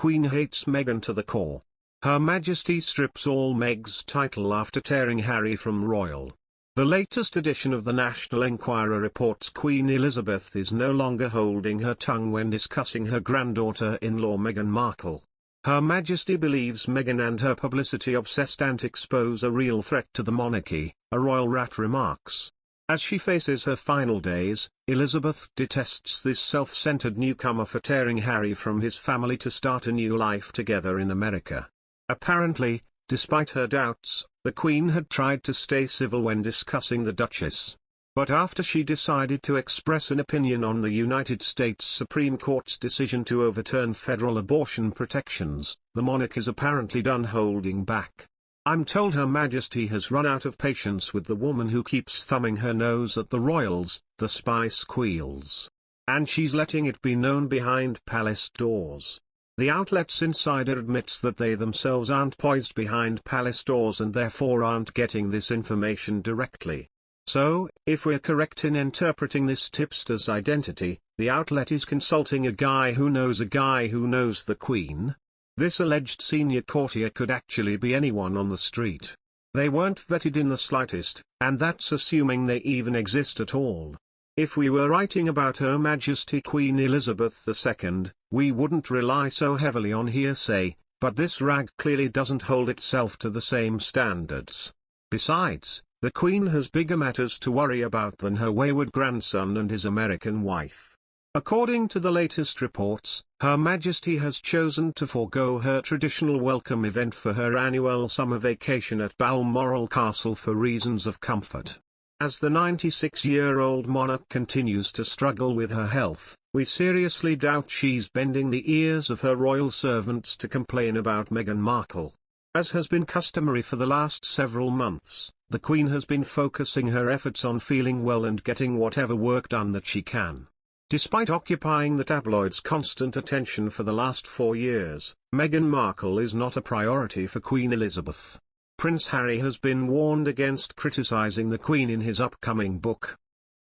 Queen hates Meghan to the core. Her Majesty strips all Meg's title after tearing Harry from royal. The latest edition of the National Enquirer reports Queen Elizabeth is no longer holding her tongue when discussing her granddaughter-in-law Meghan Markle. Her Majesty believes Meghan and her publicity-obsessed antics pose a real threat to the monarchy, a royal rat remarks. As she faces her final days, Elizabeth detests this self-centered newcomer for tearing Harry from his family to start a new life together in America. Apparently, despite her doubts, the Queen had tried to stay civil when discussing the Duchess. But after she decided to express an opinion on the United States Supreme Court's decision to overturn federal abortion protections, the monarch is apparently done holding back. "I'm told Her Majesty has run out of patience with the woman who keeps thumbing her nose at the royals," the spy squeals. "And she's letting it be known behind palace doors." The outlet's insider admits that they themselves aren't poised behind palace doors and therefore aren't getting this information directly. So, if we're correct in interpreting this tipster's identity, the outlet is consulting a guy who knows the Queen? This alleged senior courtier could actually be anyone on the street. They weren't vetted in the slightest, and that's assuming they even exist at all. If we were writing about Her Majesty Queen Elizabeth II, we wouldn't rely so heavily on hearsay, but this rag clearly doesn't hold itself to the same standards. Besides, the Queen has bigger matters to worry about than her wayward grandson and his American wife. According to the latest reports, Her Majesty has chosen to forego her traditional welcome event for her annual summer vacation at Balmoral Castle for reasons of comfort. As the 96-year-old monarch continues to struggle with her health, we seriously doubt she's bending the ears of her royal servants to complain about Meghan Markle. As has been customary for the last several months, the Queen has been focusing her efforts on feeling well and getting whatever work done that she can. Despite occupying the tabloids' constant attention for the last 4 years, Meghan Markle is not a priority for Queen Elizabeth. Prince Harry has been warned against criticizing the Queen in his upcoming book.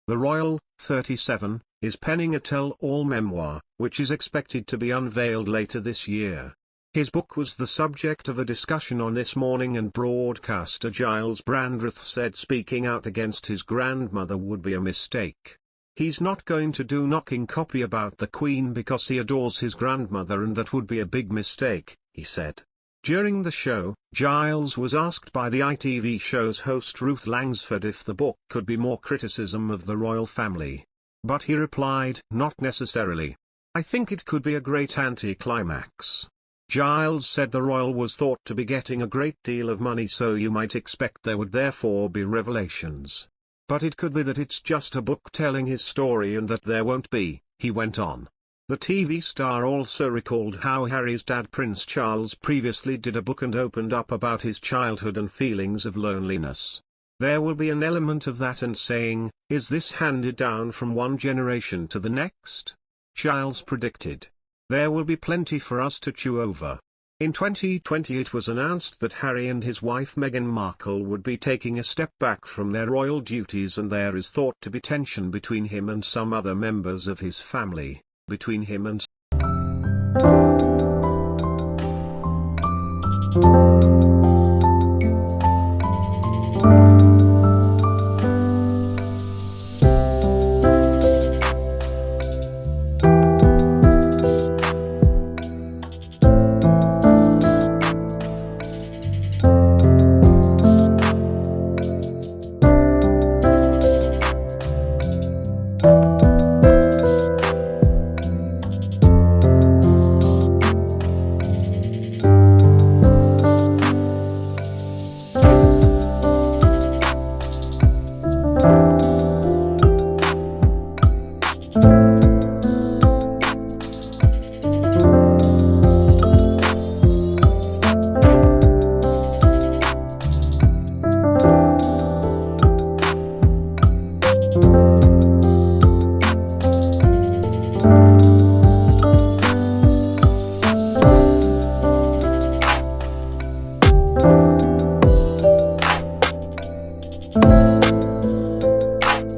The royal, 37, is penning a tell-all memoir, which is expected to be unveiled later this year. His book was the subject of a discussion on This Morning, and broadcaster Giles Brandreth said speaking out against his grandmother would be a mistake. He's not going to do knocking copy about the Queen because he adores his grandmother, and that would be a big mistake, he said. During the show, Giles was asked by the ITV show's host Ruth Langsford if the book could be more criticism of the royal family. But he replied, "Not necessarily. I think it could be a great anti-climax." Giles said the royal was thought to be getting a great deal of money, so you might expect there would therefore be revelations. But it could be that it's just a book telling his story and that there won't be, he went on. The TV star also recalled how Harry's dad Prince Charles previously did a book and opened up about his childhood and feelings of loneliness. There will be an element of that and saying, is this handed down from one generation to the next? Charles predicted. There will be plenty for us to chew over. In 2020 it was announced that Harry and his wife Meghan Markle would be taking a step back from their royal duties, and there is thought to be tension between him and some other members of his family, between him and you